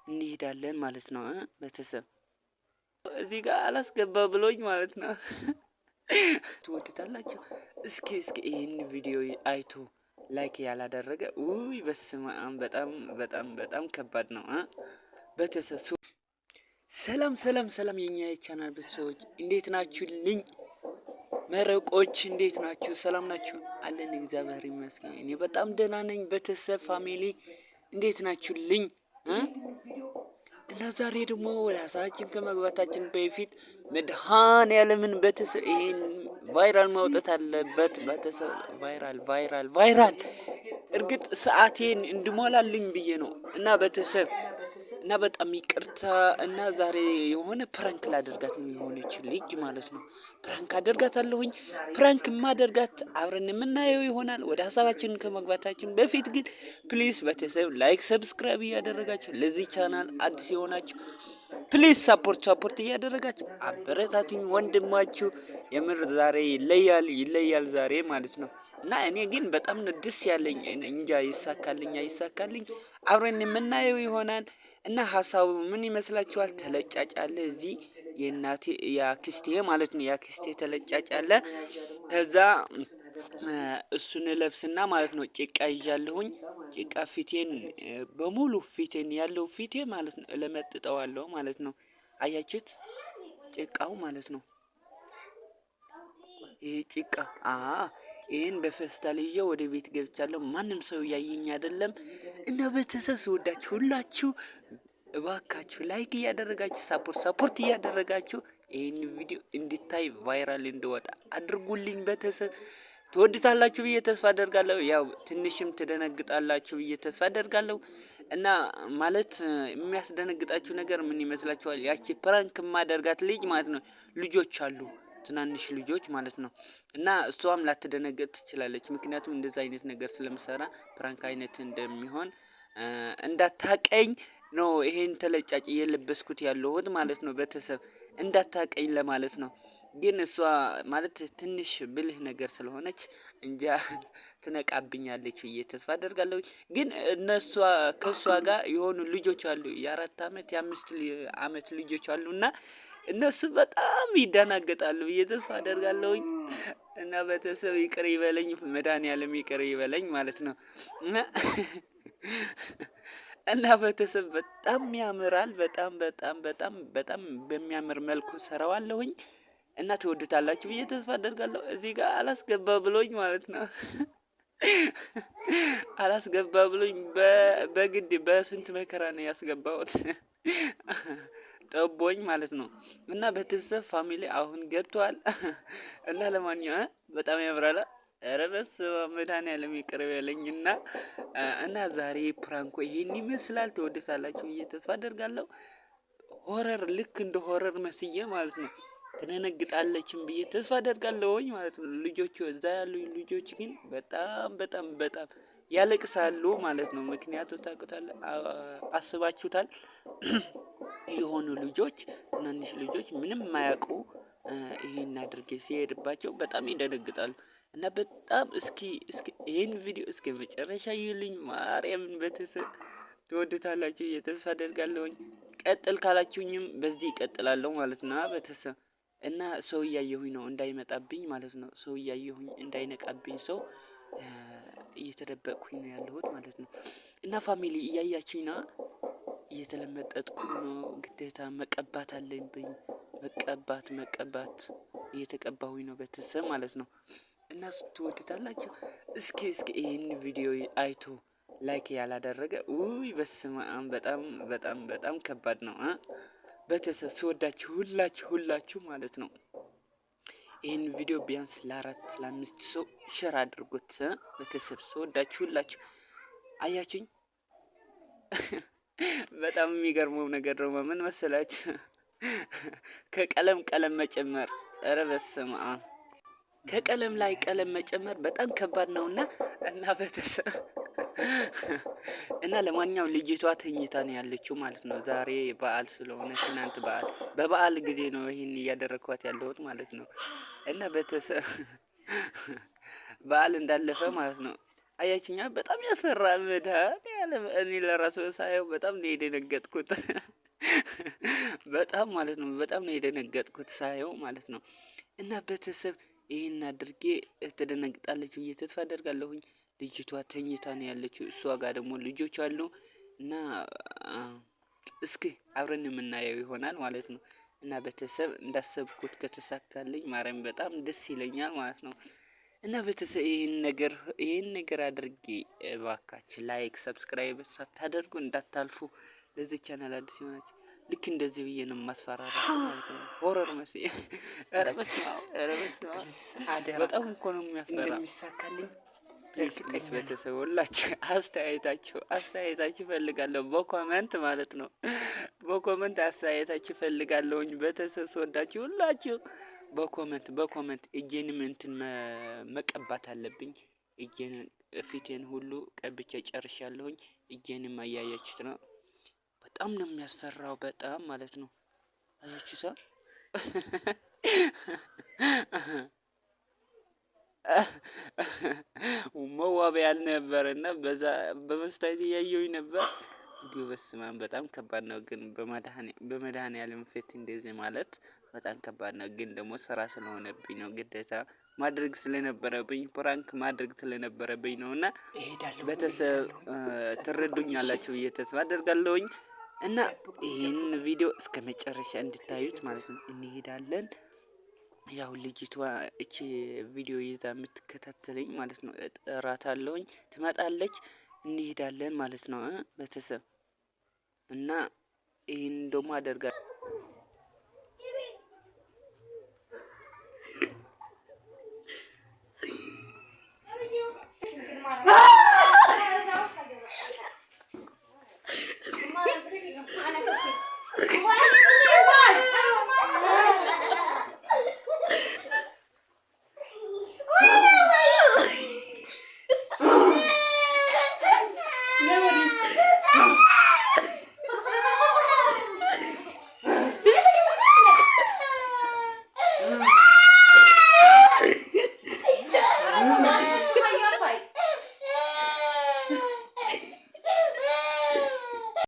እንሄዳለን ማለት ነው። ቤተሰብ እዚህ ጋር አላስገባ ብሎኝ ማለት ነው። ትወዱታላችሁ? እስኪ ይሄን ቪዲዮ አይቶ ላይክ ያላደረገ ውይ በስመአብ በጣም በጣም በጣም ከባድ ነው። ቤተሰብ ሰላም የኛ የቻናል ቤተሰቦች እንዴት ናችሁልኝ? መረቆች እንዴት ናችሁ? ሰላም ናችሁ? አለን እግዚአብሔር ይመስገን እኔ በጣም ደህና ነኝ። ቤተሰብ ፋሚሊ እንዴት ናችሁልኝ? እና ዛሬ ደግሞ ወደ ሀሳባችን ከመግባታችን በፊት መድኃኒዓለምን ቤተሰብ ይሄን ቫይራል ማውጣት አለበት። ቤተሰብ ቫይራል እርግጥ ሰዓቴን እንድሞላልኝ ብዬ ነው። እና ቤተሰብ እና በጣም ይቅርታ እና ዛሬ የሆነ ፕራንክ ላደርጋት ነው የሆነች ልጅ ማለት ነው። ፕራንክ አደርጋታለሁኝ። ፕራንክ ማደርጋት አብረን የምናየው ይሆናል። ወደ ሀሳባችን ከመግባታችን በፊት ግን ፕሊዝ ቤተሰብ ላይክ ሰብስክራይብ እያደረጋችሁ ለዚህ ቻናል አዲስ የሆናችሁ ፕሊዝ ሰፖርት እያደረጋችሁ አበረታቱኝ። ወንድማችሁ የምር ዛሬ ይለያል ዛሬ ማለት ነው። እና እኔ ግን በጣም ነው ደስ ያለኝ። እንጃ ይሳካልኝ አይሳካልኝ አብረን የምናየው ይሆናል። እና ሀሳቡ ምን ይመስላችኋል? ተለጫጭ አለ እዚህ የእናቴ ያክስቴ ማለት ነው። ያክስቴ ተለጫጭ አለ። ከዛ እሱን ለብስና ማለት ነው ጭቃ ይዣለሁኝ። ጭቃ ፊቴን በሙሉ ፊቴን ያለው ፊቴ ማለት ነው እለመጥጠዋለሁ ማለት ነው። አያችሁት? ጭቃው ማለት ነው። ይሄ ጭቃ ይሄን በፌስታል ይዤ ወደ ቤት ገብቻለሁ። ማንም ሰው ያየኝ አይደለም። እና ቤተሰብ ስወዳችሁ ሁላችሁ እባካችሁ ላይክ እያደረጋችሁ ሰፖርት እያደረጋችሁ ይሄን ቪዲዮ እንዲታይ ቫይራል እንዲወጣ አድርጉልኝ። ቤተሰብ ትወዱታላችሁ ብዬ ተስፋ አደርጋለሁ። ያው ትንሽም ትደነግጣላችሁ ብዬ ተስፋ አደርጋለሁ። እና ማለት የሚያስደነግጣችሁ ነገር ምን ይመስላችኋል? ያቺ ፕራንክ ማደርጋት ልጅ ማለት ነው ልጆች አሉ ትናንሽ ልጆች ማለት ነው። እና እሷም ላትደነግጥ ትችላለች። ምክንያቱም እንደዛ አይነት ነገር ስለምሰራ ፕራንክ አይነት እንደሚሆን እንዳታቀኝ ነው ይሄን ተለጫጭ እየለበስኩት ያለሁት ማለት ነው። ቤተሰብ እንዳታቀኝ ለማለት ነው። ግን እሷ ማለት ትንሽ ብልህ ነገር ስለሆነች እንጃ ትነቃብኛለች ብዬ ተስፋ አደርጋለሁ። ግን ከእሷ ጋር የሆኑ ልጆች አሉ የ4 አመት የ5 አመት ልጆች አሉና እነሱ በጣም ይደናገጣሉ ብዬ ተስፋ አደርጋለሁኝ። እና ቤተሰብ ይቅር ይበለኝ መድኃኒዓለም ይቅር ይበለኝ ማለት ነው። እና ቤተሰብ በጣም ያምራል። በጣም በሚያምር መልኩ ሰራዋለሁኝ። እና ትወዱታላችሁ ብዬ ተስፋ አደርጋለሁ። እዚህ ጋር አላስገባ ብሎኝ ማለት ነው። አላስገባ ብሎኝ በግድ በስንት መከራ ነው ያስገባሁት። ጠቦኝ ማለት ነው። እና ቤተሰብ ፋሚሊ አሁን ገብቷል። እና ለማንኛውም በጣም ያምራል። ኧረ በስመአብ መድኃኒዓለም ይቅር በለኝና እና ዛሬ ፕራንኮ ይሄን ይመስላል። ትወዱታላችሁ ብዬ ተስፋ አደርጋለሁ። ሆረር ልክ እንደ ሆረር መስዬ ማለት ነው ትደነግጣለችም ብዬ ተስፋ አደርጋለሁኝ ማለት ነው። ልጆቹ እዛ ያሉ ልጆች ግን በጣም ያለቅሳሉ ማለት ነው። ምክንያቱም ታውቁታላችሁ አስባችሁታል። የሆኑ ልጆች ትናንሽ ልጆች ምንም የማያውቁ ይሄን አድርጌ ሲሄድባቸው በጣም ይደነግጣሉ። እና በጣም እስኪ ይሄን ቪዲዮ እስከ መጨረሻ ይዩልኝ። ማርያምን ቤተሰብ ትወዱታላችሁ ተስፋ አደርጋለሁኝ። ቀጥል ካላችሁኝም በዚህ እቀጥላለሁ ማለት ነው። ቤተሰብ እና ሰው እያየሁኝ ነው እንዳይመጣብኝ ማለት ነው። ሰው እያየሁኝ እንዳይነቃብኝ ሰው እየተደበቅኩኝ ነው ያለሁት ማለት ነው። እና ፋሚሊ እያያችሁኝ ነው። እየተለመጠጥኩኝ ነው። ግዴታ መቀባት አለብኝ። መቀባት እየተቀባሁኝ ነው ቤተሰብ ማለት ነው። እና ትወዱታላችሁ? እስኪ ይሄን ቪዲዮ አይቶ ላይክ ያላደረገ ውይ በስመአብ በጣም ከባድ ነው። ቤተሰብ ስወዳችሁ ሁላችሁ ማለት ነው። ይሄን ቪዲዮ ቢያንስ ለ4-5 ሰው ሼር አድርጉት። ቤተሰብ ስወዳችሁ ሁላችሁ አያችሁኝ። በጣም የሚገርመው ነገር ደግሞ ምን መሰላችሁ? ከቀለም መጨመር ኧረ በስመአብ ከቀለም ላይ ቀለም መጨመር በጣም ከባድ ነውና እና ቤተሰብ እና ለማንኛውም ልጅቷ ተኝታ ነው ያለችው ማለት ነው። ዛሬ በዓል ስለሆነ ትናንት በበዓል ጊዜ ነው ይሄን እያደረኳት ያለሁት ማለት ነው። እና ቤተሰብ በዓል እንዳለፈ ማለት ነው አያችኛ በጣም ያስፈራል። መድኃኒዓለም እኔ ለራሱ ሳየው በጣም ነው የደነገጥኩት። በጣም ማለት ነው በጣም ነው የደነገጥኩት ሳየው ማለት ነው። እና ቤተሰብ ይህን አድርጌ ትደነግጣለች ብዬ ተስፋ አደርጋለሁኝ። ልጅቷ ተኝታ ነው ያለችው። እሷ ጋር ደግሞ ልጆች አሉ እና እስኪ አብረን የምናየው ይሆናል ማለት ነው። እና ቤተሰብ እንዳሰብኩት ከተሳካልኝ ማርያም በጣም ደስ ይለኛል ማለት ነው። እና ቤተሰብ ይህን ነገር አድርጌ እባካችሁ ላይክ ሰብስክራይብ ሳታደርጉ እንዳታልፉ። ለዚህ ቻናል አዲስ የሆናችሁ ልክ እንደዚህ ብዬ ነው ማስፈራራችሁ ማለት ነው። ሆረር መስዬ ኧረ በስመ አብ በጣም እኮ ነው የሚያስፈራ። እንደሚሳካልኝ ፕሊስ ቤተሰብ ሁላችሁ አስተያየታችሁ ፈልጋለሁ በኮመንት ማለት ነው። በኮመንት አስተያየታችሁ ፈልጋለሁኝ። ቤተሰብ ስወዳችሁ ሁላችሁ በኮመንት እጄንም እንትን መቀባት አለብኝ። እጄን ፊቴን ሁሉ ቀብቼ ጨርሻለሁኝ። እጄንም አያያችሁት ነው። በጣም ነው የሚያስፈራው በጣም ማለት ነው። አያችሁታ መዋቢያ ያልነበረና በዛ በመስታወት እያየሁኝ ነበር። በስመ አብ በጣም ከባድ ነው። ግን በመድኃኒዓለም ፊት እንደዚህ ማለት በጣም ከባድ ነው። ግን ደግሞ ስራ ስለሆነብኝ ነው ግዴታ ማድረግ ስለነበረብኝ ፕራንክ ማድረግ ስለነበረብኝ ነው። እና ቤተሰብ ትረዱኛላችሁ ብዬ ተስፋ አደርጋለሁኝ። እና ይህን ቪዲዮ እስከ መጨረሻ እንድታዩት ማለት ነው። እንሄዳለን። ያው ልጅቷ እቺ ቪዲዮ ይዛ የምትከታተለኝ ማለት ነው እጠራታለሁኝ፣ ትመጣለች፣ እንሄዳለን ማለት ነው ቤተሰብ። እና ይህን ደግሞ አደርጋለሁ።